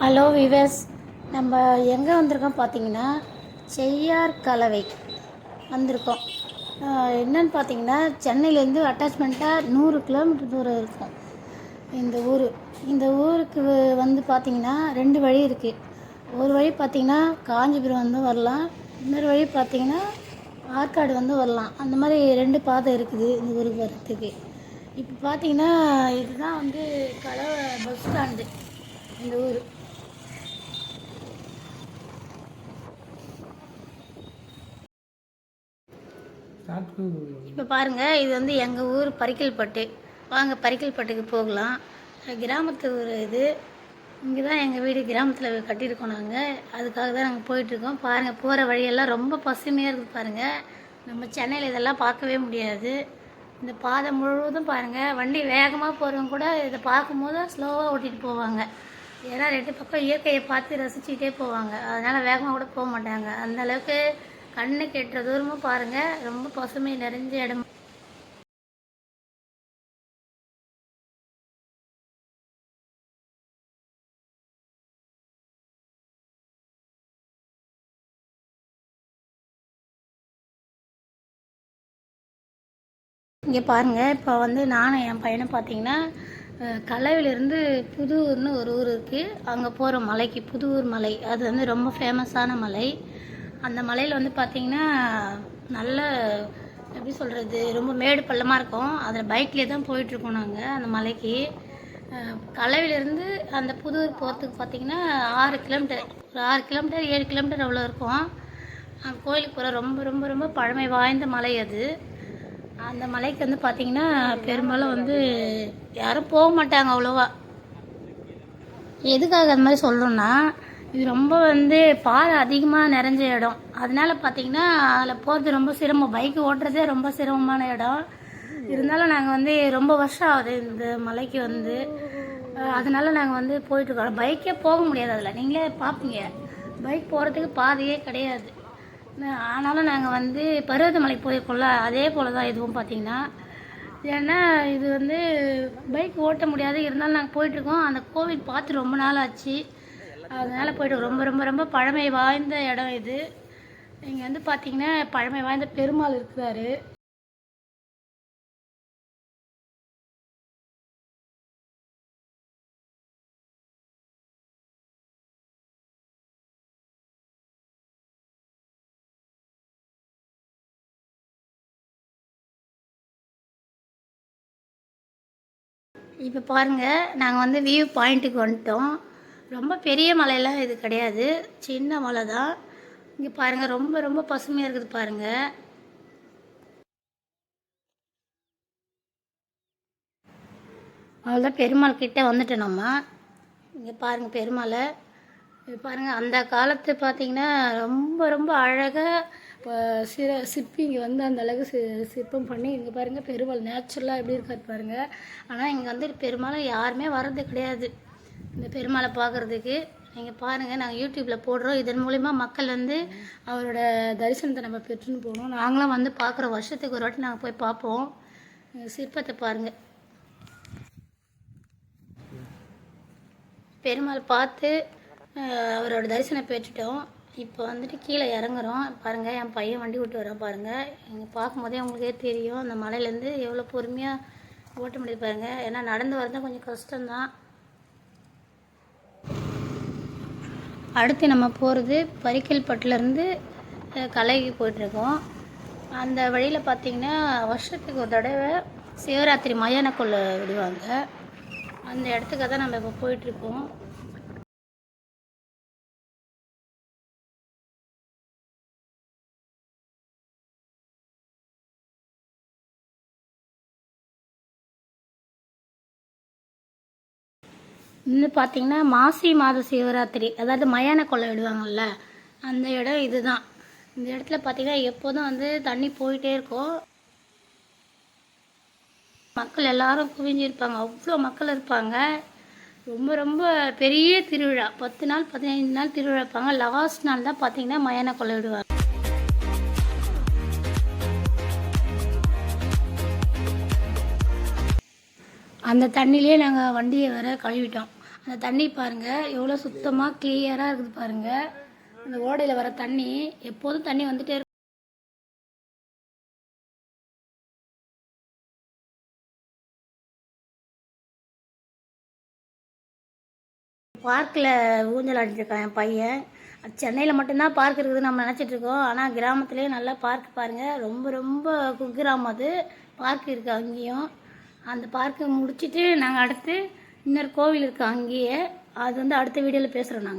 Hello விவஸ், நம்ம எங்கே வந்திருக்கோம் பார்த்தீங்கன்னா செய்யார் கலவை வந்திருக்கோம். என்னன்னு பார்த்தீங்கன்னா சென்னையிலேருந்து அட்டாச்மெண்ட்டாக 100 கிலோமீட்டர் தூரம் இருக்கும் இந்த ஊருக்கு வந்து பார்த்திங்கன்னா 2 வழி இருக்குது. ஒரு வழி பார்த்திங்கன்னா காஞ்சிபுரம் வந்து வரலாம், இன்னொரு வழி பார்த்திங்கன்னா ஆற்காடு வந்து வரலாம். அந்த மாதிரி 2 பாதை இருக்குது இந்த ஊருக்கு வர்றதுக்கு. இப்போ பார்த்திங்கன்னா இதுதான் வந்து கலவை பஸ் ஸ்டாண்டு இந்த ஊர். இப்போ பாருங்கள், இது வந்து எங்கள் ஊர் பரிக்கல்பட்டு. வாங்க பரிக்கல்பட்டுக்கு போகலாம். கிராமத்து ஊர் இது. இங்கே தான் எங்கள் வீடு கிராமத்தில் கட்டியிருக்கோம் நாங்கள். அதுக்காக தான் நாங்கள் போயிட்டுருக்கோம். பாருங்கள், போகிற வழியெல்லாம் ரொம்ப பசுமையாக இருக்குது. பாருங்கள், நம்ம சென்னையில் இதெல்லாம் பார்க்கவே முடியாது. இந்த பாதை முழுவதும் பாருங்கள், வண்டி வேகமாக போகிறவங்க கூட இதை பார்க்கும்போது ஸ்லோவாக ஓட்டிகிட்டு போவாங்க. ஏன்னா 2 பக்கம் இயற்கையை பார்த்து ரசிச்சுக்கிட்டே போவாங்க. அதனால் வேகமாக கூட போக மாட்டாங்க. அந்தளவுக்கு கண்ணு கெட்டுற தூரமும் பாருங்கள், ரொம்ப பசுமை நிறைஞ்ச இடம். இங்கே பாருங்கள், இப்போ வந்து நானும் என் பையனை பார்த்தீங்கன்னா கலவிலிருந்து புதுவூர்னு ஒரு ஊர் இருக்குது, அங்கே போகிற மலைக்கு. புதுவூர் மலை, அது வந்து ரொம்ப ஃபேமஸான மலை. அந்த மலையில் வந்து பார்த்திங்கன்னா நல்ல எப்படி சொல்கிறது, ரொம்ப மேடு பள்ளமாக இருக்கும். அதில் பைக்லேயே தான் போயிட்டுருக்கோம் நாங்கள் அந்த மலைக்கு. கலவிலிருந்து அந்த புதூர் போகிறதுக்கு பார்த்திங்கன்னா 6 கிலோமீட்டர், ஒரு 6 கிலோமீட்டர் 7 கிலோமீட்டர் அவ்வளோ இருக்கும். கோயிலுக்கு போகிற ரொம்ப ரொம்ப ரொம்ப பழமை வாய்ந்த மலை அது. அந்த மலைக்கு வந்து பார்த்திங்கன்னா பெரும்பாலும் வந்து யாரும் போக மாட்டாங்க அவ்வளோவா. எதுக்காக அது மாதிரி சொல்கிறோன்னா, இது ரொம்ப வந்து பாறை அதிகமாக நிறைஞ்ச இடம். அதனால பார்த்திங்கன்னா அதில் போகிறது ரொம்ப சிரமம். பைக்கு ஓட்டுறதே ரொம்ப சிரமமான இடம். இருந்தாலும் நாங்கள் வந்து ரொம்ப வருஷம் ஆகுது இந்த மலைக்கு வந்து. அதனால நாங்கள் வந்து போயிட்டுருக்கோம். பைக்கே போக முடியாது அதில், நீங்களே பார்ப்பீங்க. பைக் போகிறதுக்கு பாதையே கிடையாது. ஆனாலும் நாங்கள் வந்து பருவதமலைக்கு போயிருக்கோம்ல, அதே போல் தான் இதுவும் பார்த்திங்கன்னா. ஏன்னா இது வந்து பைக் ஓட்ட முடியாது, இருந்தாலும் நாங்கள் போயிட்டுருக்கோம். அந்த கோவில் பார்த்து ரொம்ப நாள் ஆச்சு, அதனால் போய்ட்டு ரொம்ப ரொம்ப ரொம்ப பழமை வாய்ந்த இடம் இது. இங்கே வந்து பார்த்திங்கன்னா பழமை வாய்ந்த பெருமாள் இருக்கிறாரு. இப்போ பாருங்கள், நாங்கள் வந்து வியூ பாயிண்ட்டுக்கு வந்துட்டோம். ரொம்ப பெரிய மலையெல்லாம் இது கிடையாது, சின்ன மலை தான். இங்கே பாருங்கள், ரொம்ப ரொம்ப பசுமையாக இருக்குது பாருங்கள். அவ்வளோதான், பெருமாள் கிட்டே வந்துட்டோம் நம்ம. இங்கே பாருங்கள் பெருமாளை. இது பாருங்கள், அந்த காலத்து பார்த்திங்கன்னா ரொம்ப ரொம்ப அழகாக சிற்பி இங்கே வந்து அந்த அளவுக்கு சிற்பம் பண்ணி. இங்கே பாருங்கள் பெருமாள் நேச்சுரலாக எப்படி இருக்காது பாருங்கள். ஆனால் இங்கே வந்து பெரும்பாலும் யாருமே வர்றது கிடையாது இந்த பெருமாளை பார்க்குறதுக்கு. நீங்கள் பாருங்கள், நாங்கள் யூடியூப்பில் போடுறோம். இதன் மூலிமா மக்கள் வந்து அவரோட தரிசனத்தை நம்ம பெற்றுன்னு போகணும். நாங்களும் வந்து பார்க்குறோம், வருஷத்துக்கு ஒரு வாட்டி நாங்கள் போய் பார்ப்போம். சிற்பத்தை பாருங்கள், பெருமாள் பார்த்து அவரோட தரிசனம் பெற்றுட்டோம். இப்போ வந்துட்டு கீழே இறங்குறோம். பாருங்கள், என் பையன் வண்டி விட்டு வரான் பாருங்கள். இங்கே பார்க்கும்போதே உங்களுக்கே தெரியும் அந்த மலையிலேருந்து எவ்வளோ பொறுமையாக ஓட்ட முடியுது பாருங்கள். ஏன்னா நடந்து வரதான் கொஞ்சம் கஷ்டம்தான். அடுத்து நம்ம போகிறது பரிக்கல்பட்டுலேருந்து கலைக்கு போயிட்டுருக்கோம். அந்த வழியில் பார்த்திங்கன்னா வருஷத்துக்கு ஒரு தடவை சிவராத்திரி மயான கொள்ளை விடுவாங்க. அந்த இடத்துக்காக தான் நம்ம இப்போ போயிட்டுருக்கோம். இன்னும் பார்த்திங்கன்னா மாசி மாத சிவராத்திரி, அதாவது மயான கொள்ளை விடுவாங்கள்ல, அந்த இடம் இதுதான். இந்த இடத்துல பார்த்திங்கன்னா எப்போதும் வந்து தண்ணி போயிட்டே இருக்கும். மக்கள் எல்லாரும் குவிஞ்சிருப்பாங்க, அவ்வளோ மக்கள் இருப்பாங்க. ரொம்ப ரொம்ப பெரிய திருவிழா, 10 நாள் 15 நாள் திருவிழா இருப்பாங்க. லாஸ்ட் நாள் தான் பார்த்திங்கன்னா மயான கொள்ளை விடுவாங்க. அந்த தண்ணியிலே நாங்கள் வண்டியை வேற கழுவிட்டோம். அந்த தண்ணி பாருங்கள் எவ்வளோ சுத்தமாக கிளியராக இருக்குது பாருங்கள். அந்த ஓடையில் வர தண்ணி எப்போதும் தண்ணி வந்துட்டே இருக்கும். பார்க்கில் ஊஞ்சல் ஆடிட்டுருக்கான் என் பையன். சென்னையில் மட்டும்தான் பார்க் இருக்குது நம்ம நினச்சிட்ருக்கோம். ஆனால் கிராமத்துலேயே நல்லா பார்க் பாருங்கள். ரொம்ப ரொம்ப குக்கிராமம் அது. பார்க் இருக்குது அங்கேயும். அந்த பார்க்கு முடிச்சுட்டு நாங்கள் அடுத்து இன்னொரு கோவில் இருக்குது அங்கேயே. அது வந்து அடுத்த வீடியோவில் பேசுகிறோம் நாங்கள்.